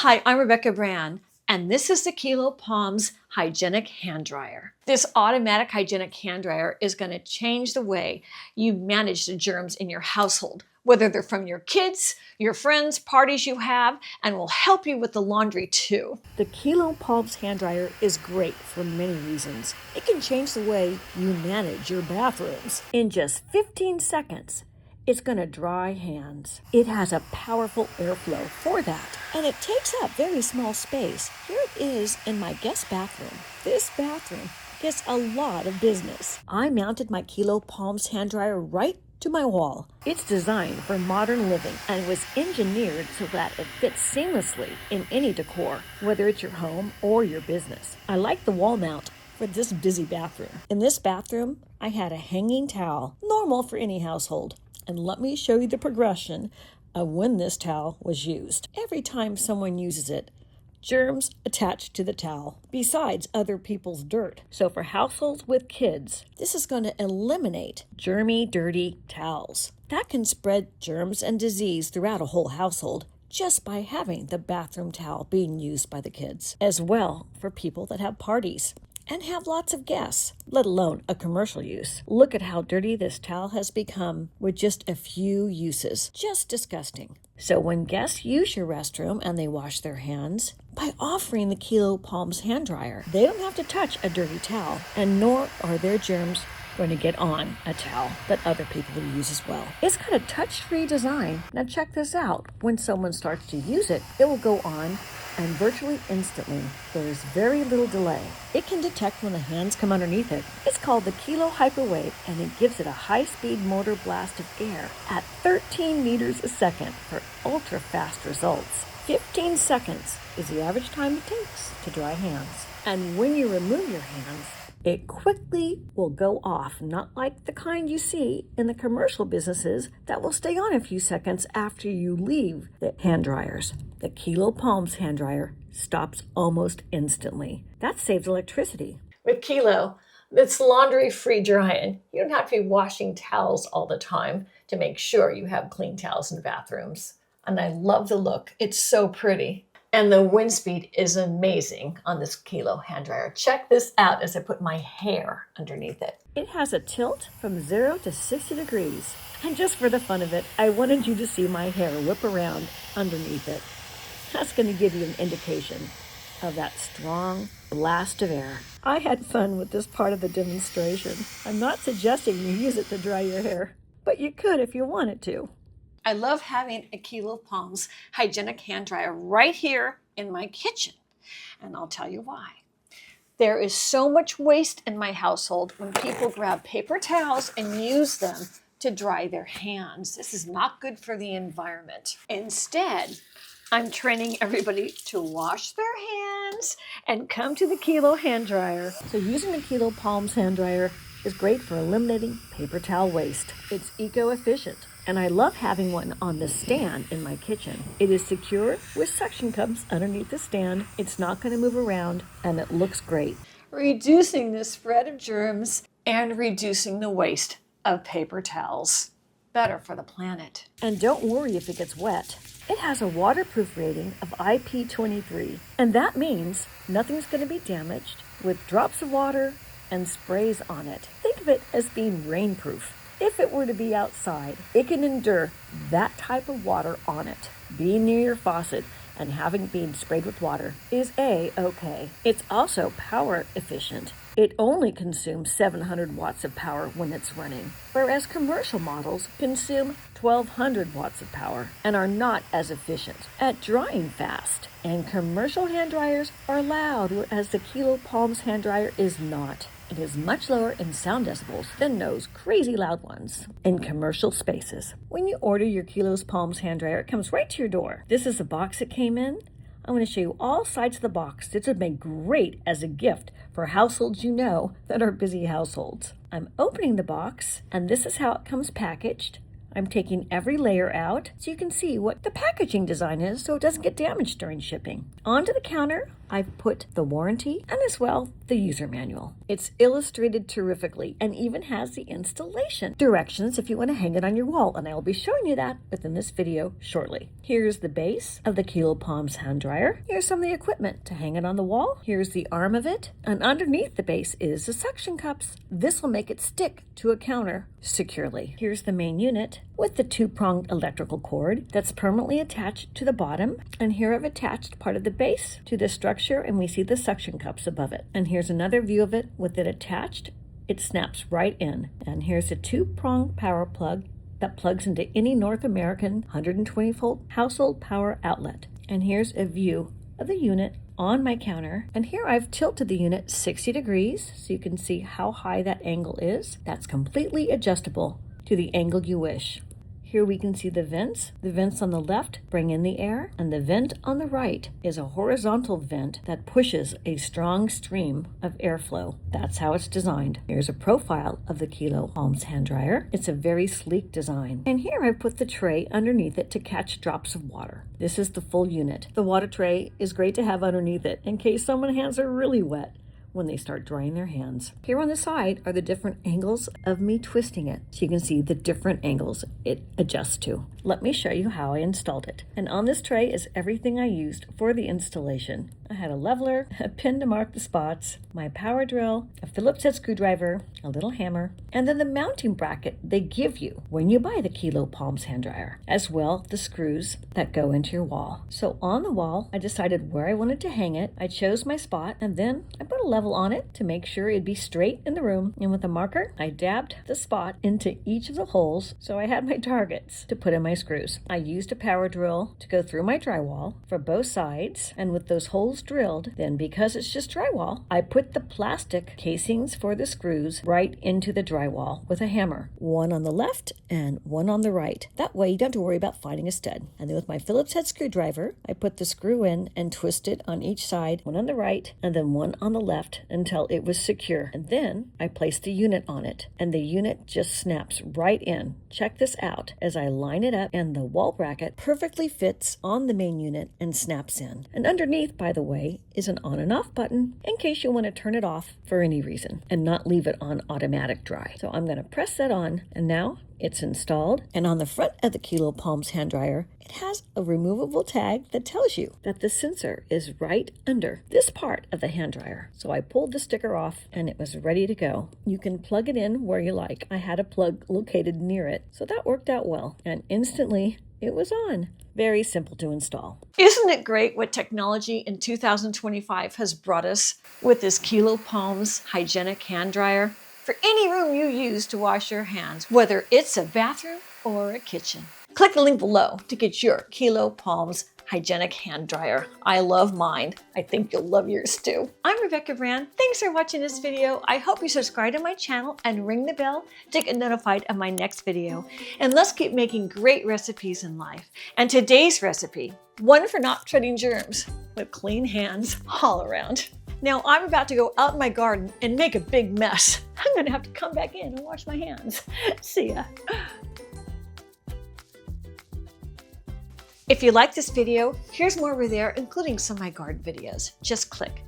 Hi, I'm Rebecca Brand, and this is the Quilo Palmz Hygienic Hand Dryer. This automatic hygienic hand dryer is going to change the way you manage the germs in your household, whether they're from your kids, your friends, parties you have, and will help you with the laundry too. The Quilo Palmz hand dryer is great for many reasons. It can change the way you manage your bathrooms. In just 15 seconds, it's going to dry hands. It has a powerful airflow for that, and it takes up very small space. Here it is in my guest bathroom. This bathroom gets a lot of business. I mounted my Quilo Palmz hand dryer right to my wall. It's designed for modern living and was engineered so that it fits seamlessly in any decor, whether it's your home or your business. I like the wall mount for this busy bathroom. In this bathroom, I had a hanging towel, normal for any household. And let me show you the progression of when this towel was used. Every time someone uses it, germs attach to the towel, besides other people's dirt. So for households with kids, this is going to eliminate germy, dirty towels. That can spread germs and disease throughout a whole household just by having the bathroom towel being used by the kids, as well for people that have parties and have lots of guests, let alone a commercial use. Look at how dirty this towel has become with just a few uses. Just disgusting. So when guests use your restroom and they wash their hands, by offering the Quilo Palmz hand dryer, they don't have to touch a dirty towel, and nor are their germs going to get on a towel that other people will use as well. It's got a touch-free design. Now check this out. When someone starts to use it, it will go on, and virtually instantly, there is very little delay. It can detect when the hands come underneath it. It's called the Quilo HyperWave, and it gives it a high-speed motor blast of air at 13 meters a second for ultra-fast results. 15 seconds is the average time it takes to dry hands. And when you remove your hands, it quickly will go off, not like the kind you see in the commercial businesses that will stay on a few seconds after you leave the hand dryers. The Quilo Palmz hand dryer stops almost instantly. That saves electricity. With Quilo, it's laundry-free drying. You don't have to be washing towels all the time to make sure you have clean towels in bathrooms. And I love the look. It's so pretty. And the wind speed is amazing on this Quilo hand dryer. Check this out as I put my hair underneath it. It has a tilt from 0 to 60 degrees. And just for the fun of it, I wanted you to see my hair whip around underneath it. That's going to give you an indication of that strong blast of air. I had fun with this part of the demonstration. I'm not suggesting you use it to dry your hair, but you could if you wanted to. I love having a Quilo Palmz hygienic hand dryer right here in my kitchen, and I'll tell you why. There is so much waste in my household when people grab paper towels and use them to dry their hands. This is not good for the environment. Instead, I'm training everybody to wash their hands and come to the Quilo hand dryer. So using the Quilo Palmz hand dryer is great for eliminating paper towel waste. It's eco-efficient. And I love having one on the stand in my kitchen. It is secure with suction cups underneath the stand. It's not going to move around, and it looks great. Reducing the spread of germs and reducing the waste of paper towels. Better for the planet. And don't worry if it gets wet. It has a waterproof rating of IP23, and that means nothing's going to be damaged with drops of water and sprays on it. Think of it as being rainproof. If it were to be outside, it can endure that type of water on it. Being near your faucet and having been sprayed with water is A-okay. It's also power efficient. It only consumes 700 watts of power when it's running, whereas commercial models consume 1,200 watts of power and are not as efficient at drying fast. And commercial hand dryers are loud, whereas the Quilo Palmz hand dryer is not. It is much lower in sound decibels than those crazy loud ones in commercial spaces. When you order your Quilo Palmz hand dryer, it comes right to your door. This is the box it came in. I'm going to show you all sides of the box. This would make great as a gift for households you know that are busy households. I'm opening the box, and this is how it comes packaged. I'm taking every layer out so you can see what the packaging design is so it doesn't get damaged during shipping. Onto the counter, I've put the warranty and as well the user manual. It's illustrated terrifically and even has the installation directions if you want to hang it on your wall, and I'll be showing you that within this video shortly. Here's the base of the Quilo Palmz hand dryer. Here's some of the equipment to hang it on the wall. Here's the arm of it, and underneath the base is the suction cups. This will make it stick to a counter securely. Here's the main unit with the two-pronged electrical cord that's permanently attached to the bottom, and here I've attached part of the base to the structure, and we see the suction cups above it. And here's another view of it with it attached. It snaps right in, and here's a two-pronged power plug that plugs into any North American 120-volt household power outlet. And here's a view of the unit on my counter, and here I've tilted the unit 60 degrees so you can see how high that angle is. That's completely adjustable to the angle you wish. Here we can see the vents. The vents on the left bring in the air, and the vent on the right is a horizontal vent that pushes a strong stream of airflow. That's how it's designed. Here's a profile of the Quilo Palmz hand dryer. It's a very sleek design. And here I've put the tray underneath it to catch drops of water. This is the full unit. The water tray is great to have underneath it in case someone's hands are really wet when they start drying their hands. Here on the side are the different angles of me twisting it, so you can see the different angles it adjusts to. Let me show you how I installed it. And on this tray is everything I used for the installation. I had a leveler, a pin to mark the spots, my power drill, a Phillips head screwdriver, a little hammer, and then the mounting bracket they give you when you buy the Quilo Palmz hand dryer, as well the screws that go into your wall. So on the wall, I decided where I wanted to hang it. I chose my spot, and then I put a level on it to make sure it'd be straight in the room. And with a marker, I dabbed the spot into each of the holes so I had my targets to put in my screws. I used a power drill to go through my drywall for both sides, and with those holes drilled, then because it's just drywall, I put the plastic casings for the screws right into the drywall with a hammer, one on the left and one on the right. That way you don't have to worry about finding a stud. And then with my Phillips head screwdriver, I put the screw in and twist it on each side, one on the right and then one on the left until it was secure. And then I placed the unit on it, and the unit just snaps right in. Check this out as I line it up, and the wall bracket perfectly fits on the main unit and snaps in. And underneath, by the way, is an on and off button in case you want to turn it off for any reason and not leave it on automatic dry. So I'm going to press that on, and now it's installed. And on the front of the Quilo Palmz hand dryer, it has a removable tag that tells you that the sensor is right under this part of the hand dryer. So I pulled the sticker off and it was ready to go. You can plug it in where you like. I had a plug located near it, so that worked out well. And instantly it was on. Very simple to install. Isn't it great what technology in 2025 has brought us with this Quilo Palmz Hygienic hand dryer? For any room you use to wash your hands, whether it's a bathroom or a kitchen. Click the link below to get your Quilo Palmz Hygienic hand dryer. I love mine. I think you'll love yours too. I'm Rebecca Brand. Thanks for watching this video. I hope you subscribe to my channel and ring the bell to get notified of my next video. And let's keep making great recipes in life. And today's recipe, one for not treading germs with clean hands all around. Now I'm about to go out in my garden and make a big mess. I'm gonna have to come back in and wash my hands. See ya. If you like this video, here's more over there, including some of my garden videos. Just click.